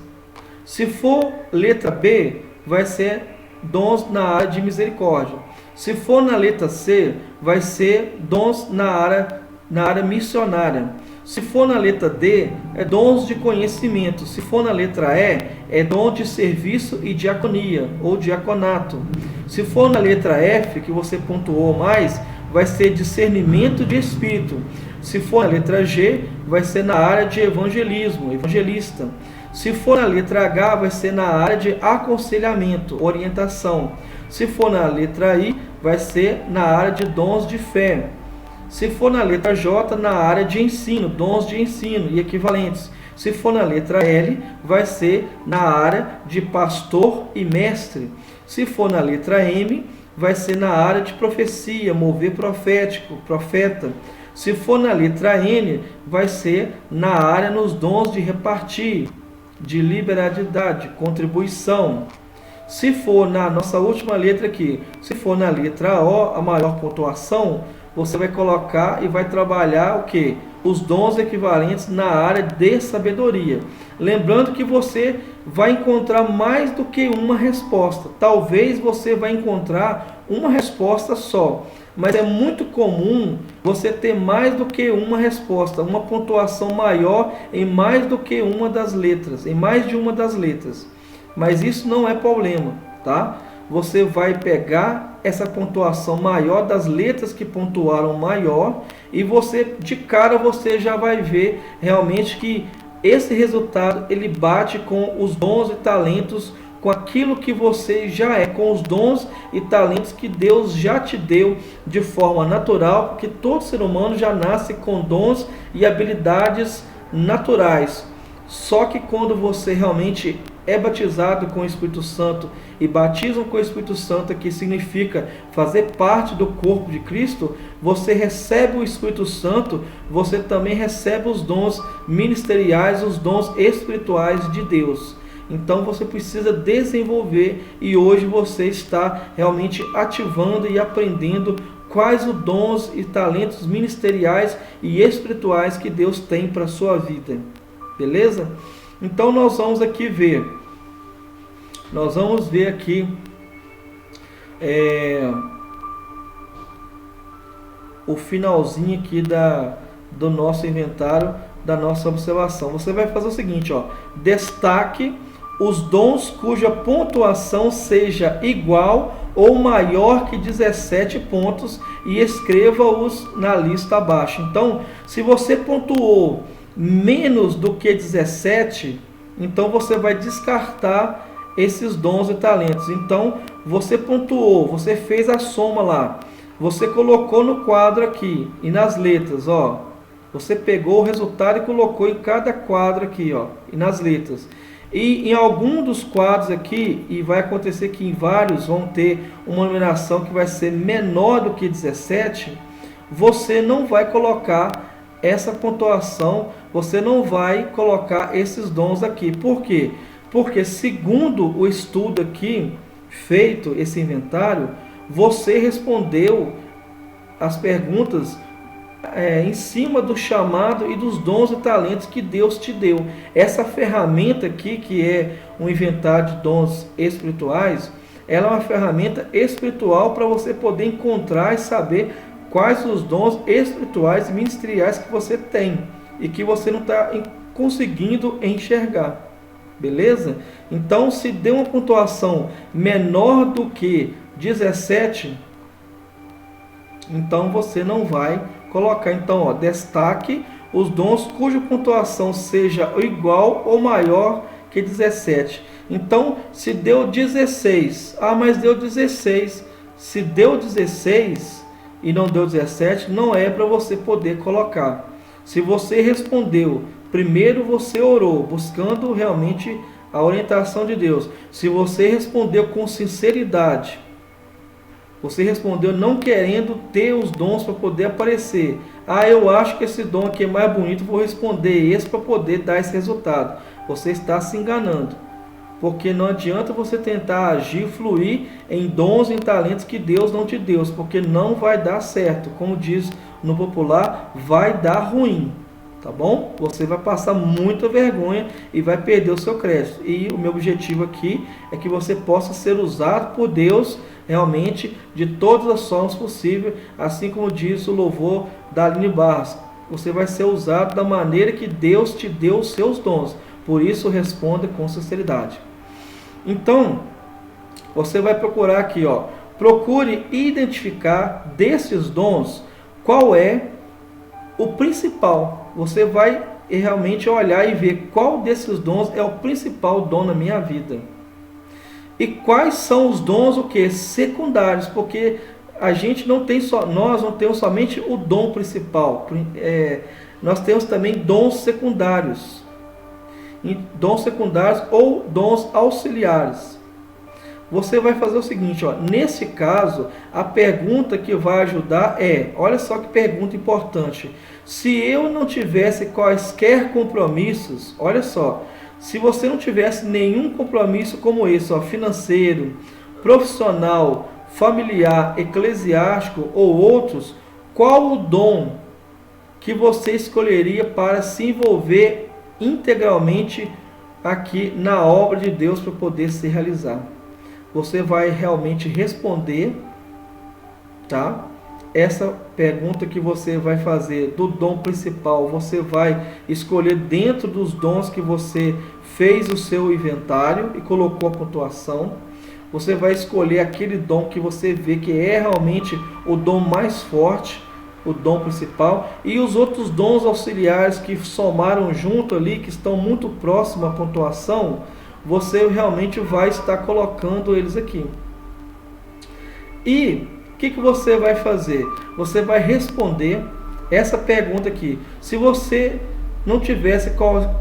A: Se for letra B, vai ser dons na área de misericórdia. Se for na letra C, vai ser dons na área missionária. Se for na letra D, é dons de conhecimento. Se for na letra E, é dom de serviço e diaconia, ou diaconato. Se for na letra F, que você pontuou mais, vai ser discernimento de espírito. Se for na letra G, vai ser na área de evangelismo, evangelista. Se for na letra H, vai ser na área de aconselhamento, orientação. Se for na letra I, vai ser na área de dons de fé. Se for na letra J, na área de ensino, dons de ensino e equivalentes. Se for na letra L, vai ser na área de pastor e mestre. Se for na letra M, vai ser na área de profecia, mover profético, profeta. Se for na letra N, vai ser na área nos dons de repartir, de liberalidade, contribuição. Se for na nossa última letra aqui, se for na letra O, a maior pontuação, você vai colocar e vai trabalhar o quê? Os dons equivalentes na área de sabedoria. Lembrando que você vai encontrar mais do que uma resposta. Talvez você vai encontrar uma resposta só, mas é muito comum você ter mais do que uma resposta, uma pontuação maior em mais do que uma das letras, em mais de uma das letras. Mas isso não é problema, tá? Você vai pegar essa pontuação maior das letras que pontuaram maior e você, de cara, você já vai ver realmente que esse resultado ele bate com os dons e talentos, com aquilo que você já é, com os dons e talentos que Deus já te deu de forma natural, porque todo ser humano já nasce com dons e habilidades naturais. Só que quando você realmente é batizado com o Espírito Santo e batismo com o Espírito Santo, que significa fazer parte do corpo de Cristo, você recebe o Espírito Santo, você também recebe os dons ministeriais, os dons espirituais de Deus. Então você precisa desenvolver e hoje você está realmente ativando e aprendendo quais os dons e talentos ministeriais e espirituais que Deus tem para a sua vida. Beleza? Então nós vamos aqui ver. Nós vamos ver aqui o finalzinho aqui do nosso inventário, da nossa observação. Você vai fazer o seguinte, ó, destaque os dons cuja pontuação seja igual ou maior que 17 pontos e escreva-os na lista abaixo. Então, se você pontuou menos do que 17, então você vai descartar esses dons e talentos. Então, você pontuou, você fez a soma lá, você colocou no quadro aqui e nas letras, ó, você pegou o resultado e colocou em cada quadro aqui, ó, e nas letras. E em algum dos quadros aqui, e vai acontecer que em vários vão ter uma numeração que vai ser menor do que 17, você não vai colocar essa pontuação, você não vai colocar esses dons aqui. Por quê? Porque segundo o estudo aqui feito, esse inventário, você respondeu as perguntas em cima do chamado e dos dons e talentos que Deus te deu. Essa ferramenta aqui, que é um inventário de dons espirituais, ela é uma ferramenta espiritual para você poder encontrar e saber quais os dons espirituais e ministeriais que você tem e que você não está conseguindo enxergar. Beleza? Então, se deu uma pontuação menor do que 17, então você não vai colocar. Então, ó, destaque os dons cuja pontuação seja igual ou maior que 17. Então, se deu 16, mas deu 16. Se deu 16 e não deu 17, não é para você poder colocar. Se você respondeu, primeiro você orou, buscando realmente a orientação de Deus. Se você respondeu com sinceridade, você respondeu não querendo ter os dons para poder aparecer. Eu acho que esse dom aqui é mais bonito, vou responder esse para poder dar esse resultado. Você está se enganando. Porque não adianta você tentar agir, fluir em dons e talentos que Deus não te deu, porque não vai dar certo. Como diz no popular, vai dar ruim. tá bom? Você vai passar muita vergonha e vai perder o seu crédito. E o meu objetivo aqui é que você possa ser usado por Deus realmente de todas as formas possíveis, assim como diz o louvor da Aline Barros. Você vai ser usado da maneira que Deus te deu os seus dons. Por isso, responda com sinceridade. Então, você vai procurar aqui, ó. Procure identificar desses dons qual é o principal. Você vai realmente olhar e ver qual desses dons é o principal dom na minha vida. E quais são os dons o que? Secundários, porque a gente não tem só, nós não temos somente o dom principal, nós temos também dons secundários. Dons secundários ou dons auxiliares. Você vai fazer o seguinte, ó, nesse caso, a pergunta que vai ajudar olha só que pergunta importante. Se eu não tivesse quaisquer compromissos, olha só, se você não tivesse nenhum compromisso como esse, ó, financeiro, profissional, familiar, eclesiástico ou outros, qual o dom que você escolheria para se envolver integralmente aqui na obra de Deus para poder se realizar? Você vai realmente responder, tá? Essa pergunta que você vai fazer do dom principal, você vai escolher dentro dos dons que você fez o seu inventário e colocou a pontuação. Você vai escolher aquele dom que você vê que é realmente o dom mais forte, o dom principal, e os outros dons auxiliares que somaram junto ali, que estão muito próximos à pontuação, você realmente vai estar colocando eles aqui. E o que você vai fazer? Você vai responder essa pergunta aqui. Se você não tivesse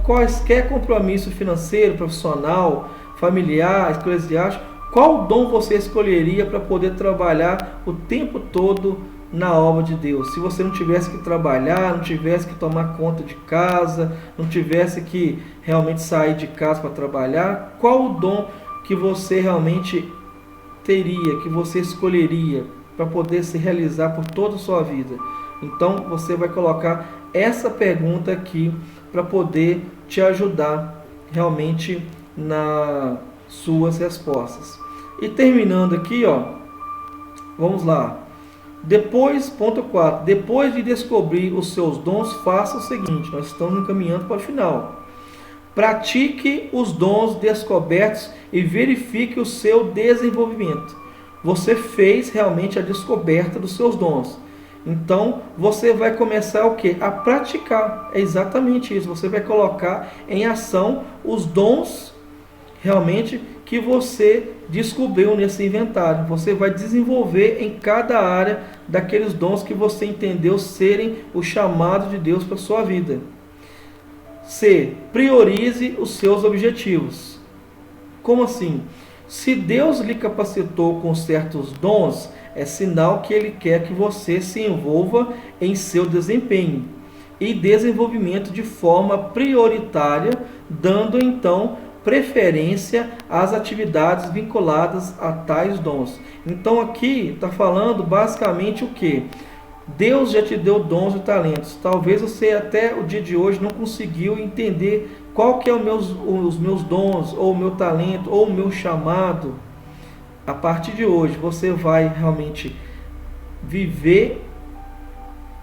A: quaisquer compromisso financeiro, profissional, familiar, eclesiástico, qual dom você escolheria para poder trabalhar o tempo todo na obra de Deus? Se você não tivesse que trabalhar, não tivesse que tomar conta de casa, não tivesse que realmente sair de casa para trabalhar, qual o dom que você realmente teria, que você escolheria para poder se realizar por toda a sua vida? Então você vai colocar essa pergunta aqui para poder te ajudar realmente nas suas respostas. E terminando aqui, ó, vamos lá. Depois, ponto 4, depois de descobrir os seus dons, faça o seguinte, nós estamos encaminhando para o final. Pratique os dons descobertos e verifique o seu desenvolvimento. Você fez realmente a descoberta dos seus dons. Então, você vai começar o quê? A praticar. É exatamente isso. Você vai colocar em ação os dons realmente que você descobriu nesse inventário. Você vai desenvolver em cada área daqueles dons que você entendeu serem o chamado de Deus para a sua vida. C. Priorize os seus objetivos. Como assim? Se Deus lhe capacitou com certos dons, é sinal que Ele quer que você se envolva em seu desempenho e desenvolvimento de forma prioritária, dando então preferência às atividades vinculadas a tais dons. Então aqui está falando basicamente o que? Deus já te deu dons e talentos. Talvez você até o dia de hoje não conseguiu entender qual que é os meus dons, ou o meu talento, ou o meu chamado. A partir de hoje você vai realmente viver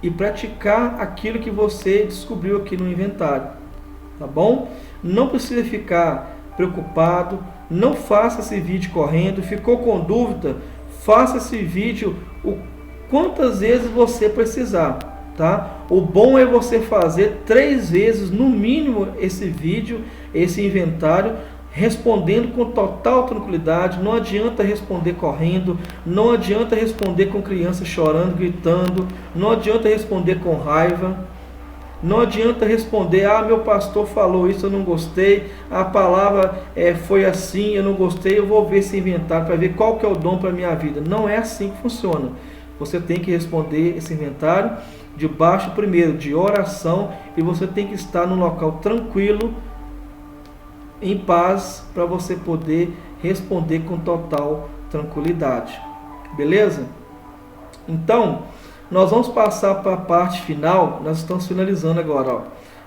A: e praticar aquilo que você descobriu aqui no inventário. Tá bom? Não precisa ficar preocupado, não faça esse vídeo correndo. Ficou com dúvida? Faça esse vídeo quantas vezes você precisar, tá? O bom é você fazer 3 vezes no mínimo esse vídeo, esse inventário, respondendo com total tranquilidade. Não adianta responder correndo, não adianta responder com criança chorando, gritando, não adianta responder com raiva. Não adianta responder, meu pastor falou isso, eu não gostei, a palavra foi assim, eu não gostei, eu vou ver esse inventário para ver qual que é o dom para a minha vida. Não é assim que funciona. Você tem que responder esse inventário debaixo, primeiro, de oração, e você tem que estar num local tranquilo, em paz, para você poder responder com total tranquilidade. Beleza? Então, nós vamos passar para a parte final. Nós estamos finalizando agora, ó.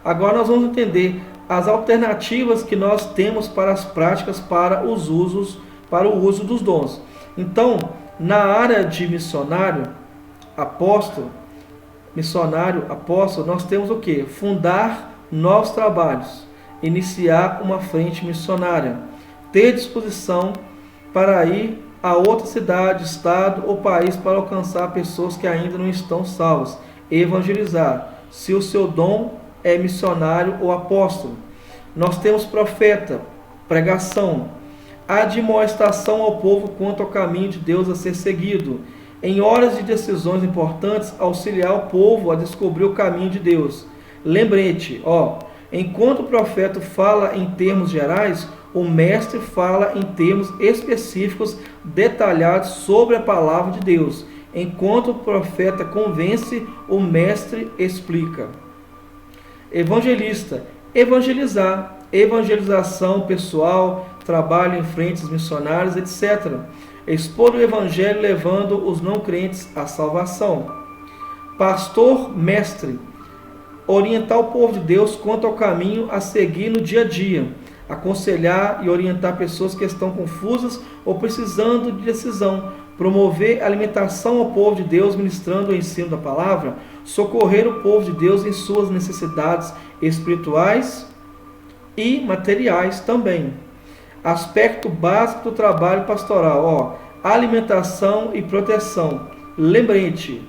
A: Agora nós vamos entender as alternativas que nós temos para as práticas, para o uso dos dons. Então, na área de missionário, apóstolo, nós temos o quê? Fundar novos trabalhos, iniciar uma frente missionária, ter disposição para ir a outra cidade, estado ou país para alcançar pessoas que ainda não estão salvas, evangelizar, se o seu dom é missionário ou apóstolo. Nós temos profeta, pregação, admoestação ao povo quanto ao caminho de Deus a ser seguido. Em horas de decisões importantes, auxiliar o povo a descobrir o caminho de Deus. Lembrete, enquanto o profeta fala em termos gerais, o mestre fala em termos específicos, detalhados sobre a palavra de Deus. Enquanto o profeta convence, o mestre explica. Evangelista, evangelizar, evangelização pessoal, trabalho em frentes missionárias, etc. Expor o evangelho levando os não crentes à salvação. Pastor, mestre, orientar o povo de Deus quanto ao caminho a seguir no dia a dia, aconselhar e orientar pessoas que estão confusas ou precisando de decisão, promover alimentação ao povo de Deus ministrando o ensino da palavra, socorrer o povo de Deus em suas necessidades espirituais e materiais também. Aspecto básico do trabalho pastoral, alimentação e proteção. Lembrete,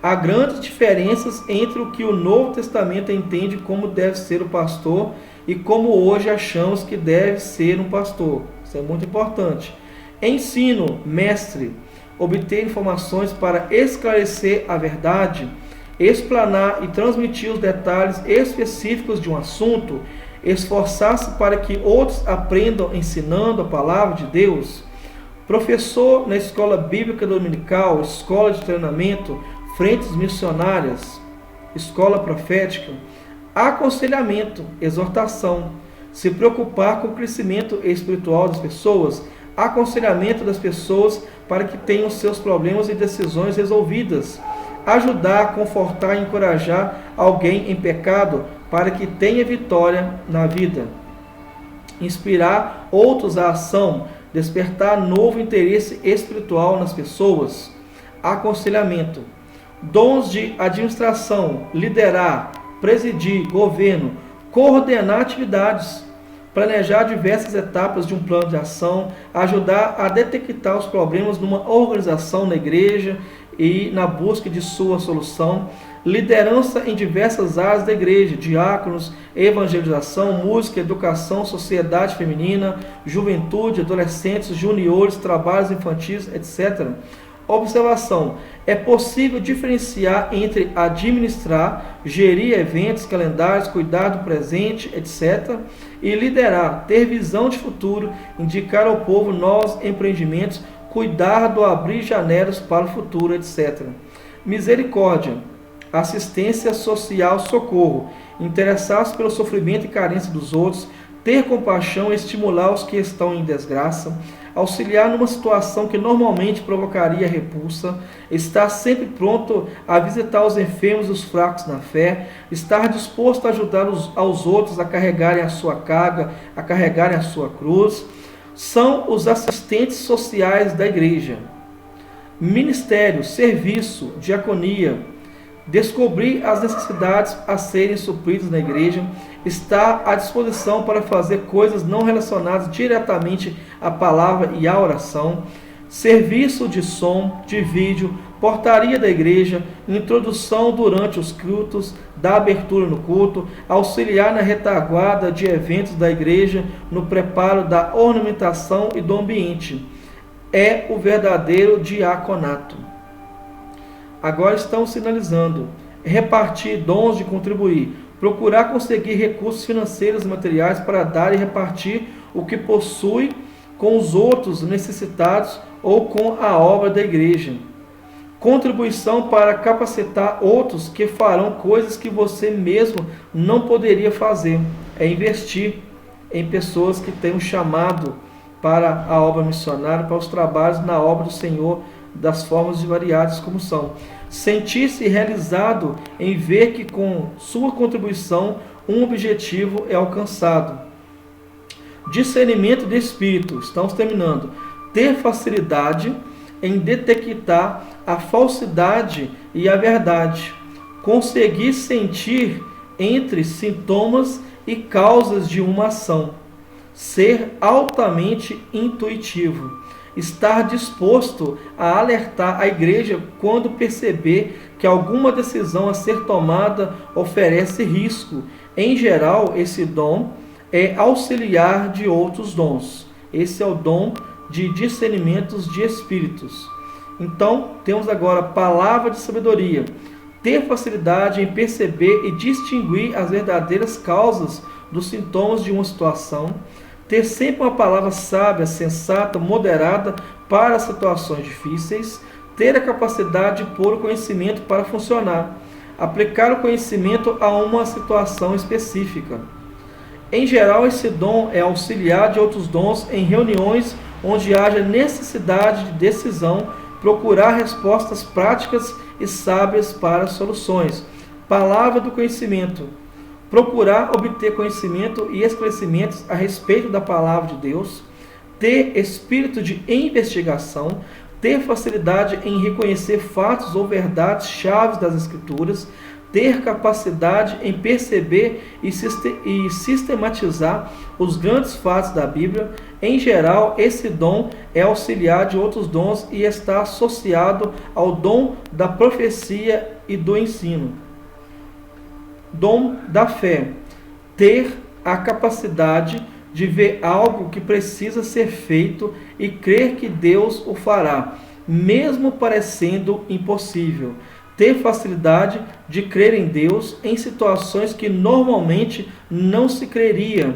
A: há grandes diferenças entre o que o Novo Testamento entende como deve ser o pastor e como hoje achamos que deve ser um pastor. Isso é muito importante. Ensino, mestre, obter informações para esclarecer a verdade, explanar e transmitir os detalhes específicos de um assunto, esforçar-se para que outros aprendam ensinando a palavra de Deus. Professor na escola bíblica dominical, escola de treinamento, frentes missionárias, escola profética. Aconselhamento, exortação, se preocupar com o crescimento espiritual das pessoas, aconselhamento das pessoas para que tenham seus problemas e decisões resolvidas, ajudar, confortar e encorajar alguém em pecado para que tenha vitória na vida, inspirar outros à ação, despertar novo interesse espiritual nas pessoas, aconselhamento, dons de administração, liderar, presidir, governo, coordenar atividades, planejar diversas etapas de um plano de ação, ajudar a detectar os problemas numa organização na igreja e na busca de sua solução, liderança em diversas áreas da igreja, diáconos, evangelização, música, educação, sociedade feminina, juventude, adolescentes, juniores, trabalhos infantis, etc. Observação: é possível diferenciar entre administrar, gerir eventos, calendários, cuidar do presente, etc. e liderar, ter visão de futuro, indicar ao povo novos empreendimentos, cuidar do abrir janelas para o futuro, etc. Misericórdia, assistência social, socorro, interessar-se pelo sofrimento e carência dos outros, ter compaixão e estimular os que estão em desgraça, auxiliar numa situação que normalmente provocaria repulsa, estar sempre pronto a visitar os enfermos e os fracos na fé, estar disposto a ajudar aos outros a carregarem a sua carga, a carregarem a sua cruz, são os assistentes sociais da igreja. Ministério, serviço, diaconia, descobrir as necessidades a serem supridas na igreja, estar à disposição para fazer coisas não relacionadas diretamente à palavra e à oração, serviço de som, de vídeo, portaria da igreja, introdução durante os cultos, da abertura no culto, auxiliar na retaguarda de eventos da igreja, no preparo da ornamentação e do ambiente. É o verdadeiro diaconato. Agora estamos sinalizando: repartir dons de contribuir, procurar conseguir recursos financeiros e materiais para dar e repartir o que possui com os outros necessitados ou com a obra da igreja. Contribuição para capacitar outros que farão coisas que você mesmo não poderia fazer. É investir em pessoas que têm um chamado para a obra missionária, para os trabalhos na obra do Senhor, das formas variadas como são. Sentir-se realizado em ver que com sua contribuição um objetivo é alcançado. Discernimento de espírito, estamos terminando. Ter facilidade em detectar a falsidade e a verdade. Conseguir sentir entre sintomas e causas de uma ação. Ser altamente intuitivo. Estar disposto a alertar a igreja quando perceber que alguma decisão a ser tomada oferece risco. Em geral, esse dom é auxiliar de outros dons. Esse é o dom de discernimentos de espíritos. Então, temos agora a palavra de sabedoria. Ter facilidade em perceber e distinguir as verdadeiras causas dos sintomas de uma situação. Ter sempre uma palavra sábia, sensata, moderada para situações difíceis. Ter a capacidade de pôr o conhecimento para funcionar. Aplicar o conhecimento a uma situação específica. Em geral, esse dom é auxiliar de outros dons em reuniões onde haja necessidade de decisão, procurar respostas práticas e sábias para soluções. Palavra do conhecimento. Procurar obter conhecimento e esclarecimentos a respeito da palavra de Deus. Ter espírito de investigação. Ter facilidade em reconhecer fatos ou verdades chaves das Escrituras. Ter capacidade em perceber e sistematizar os grandes fatos da Bíblia. Em geral, esse dom é auxiliar de outros dons e está associado ao dom da profecia e do ensino. Dom da fé. Ter a capacidade de ver algo que precisa ser feito e crer que Deus o fará, mesmo parecendo impossível. Ter facilidade de crer em Deus em situações que normalmente não se creria.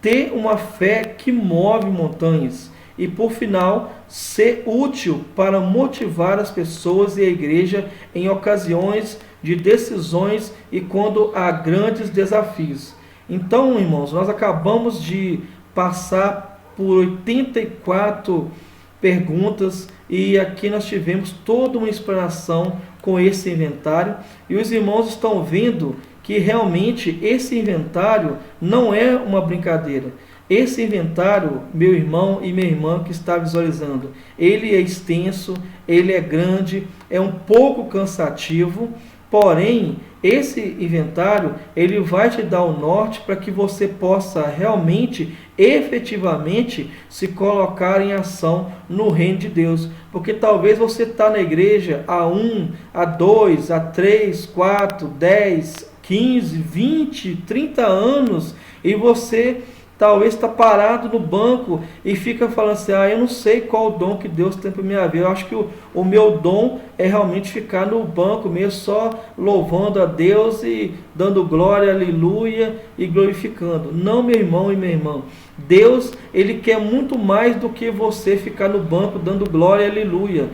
A: Ter uma fé que move montanhas. E, por final, ser útil para motivar as pessoas e a igreja em ocasiões de decisões e quando há grandes desafios. Então, irmãos, nós acabamos de passar por 84 perguntas e aqui nós tivemos toda uma explanação com esse inventário e os irmãos estão vendo que realmente esse inventário não é uma brincadeira. Esse inventário, meu irmão e minha irmã que está visualizando, ele é extenso, ele é grande, é um pouco cansativo, porém, esse inventário, ele vai te dar o norte para que você possa realmente, efetivamente, se colocar em ação no reino de Deus. Porque talvez você está na igreja há 1, há 2, há 3, 4, 10, 15, 20, 30 anos e você talvez está parado no banco e fica falando assim, eu não sei qual o dom que Deus tem para minha vida. Eu acho que o meu dom é realmente ficar no banco mesmo, só louvando a Deus e dando glória, aleluia e glorificando. Não, meu irmão e minha irmã. Deus, Ele quer muito mais do que você ficar no banco dando glória e aleluia.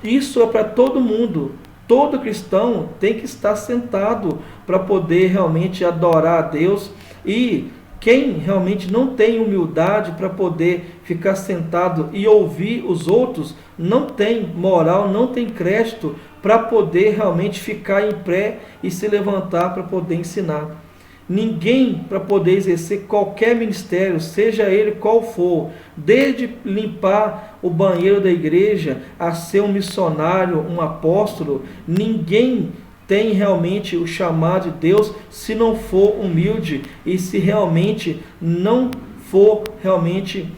A: Isso é para todo mundo. Todo cristão tem que estar sentado para poder realmente adorar a Deus. E quem realmente não tem humildade para poder ficar sentado e ouvir os outros, não tem moral, não tem crédito para poder realmente ficar em pé e se levantar para poder ensinar. Ninguém para poder exercer qualquer ministério, seja ele qual for, desde limpar o banheiro da igreja a ser um missionário, um apóstolo, ninguém tem realmente o chamado de Deus se não for humilde e se realmente não for realmente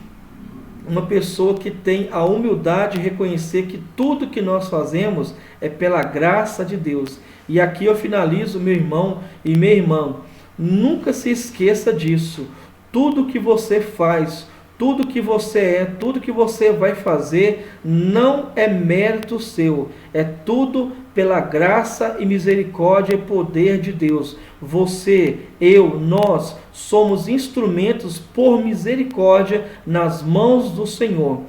A: uma pessoa que tem a humildade de reconhecer que tudo que nós fazemos é pela graça de Deus. E aqui eu finalizo, meu irmão e minha irmã, nunca se esqueça disso. Tudo que você faz, tudo que você é, tudo que você vai fazer, não é mérito seu, é tudo pela graça e misericórdia e poder de Deus. Você, eu, nós somos instrumentos por misericórdia nas mãos do Senhor.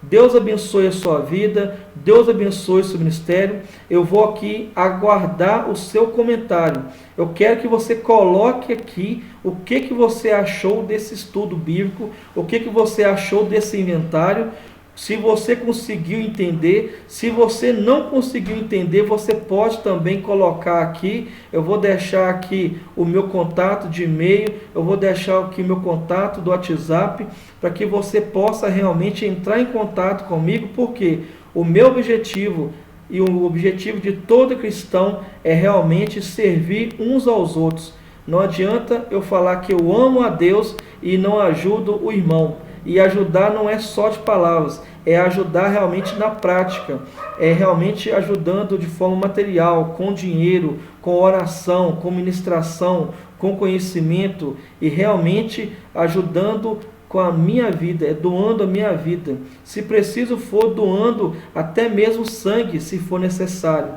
A: Deus abençoe a sua vida, Deus abençoe o seu ministério. Eu vou aqui aguardar o seu comentário. Eu quero que você coloque aqui o que você achou desse estudo bíblico, o que você achou desse inventário. Se você conseguiu entender, se você não conseguiu entender, você pode também colocar aqui. Eu vou deixar aqui o meu contato de e-mail, eu vou deixar aqui o meu contato do WhatsApp, para que você possa realmente entrar em contato comigo, porque o meu objetivo e o objetivo de todo cristão é realmente servir uns aos outros. Não adianta eu falar que eu amo a Deus e não ajudo o irmão. E ajudar não é só de palavras, é ajudar realmente na prática, é realmente ajudando de forma material, com dinheiro, com oração, com ministração, com conhecimento e realmente ajudando com a minha vida, doando a minha vida. Se preciso for, doando até mesmo sangue, se for necessário.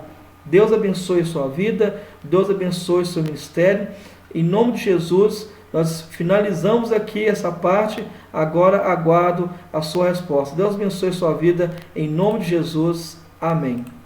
A: Deus abençoe a sua vida, Deus abençoe o seu ministério. Em nome de Jesus, nós finalizamos aqui essa parte, agora aguardo a sua resposta. Deus abençoe a sua vida, em nome de Jesus. Amém.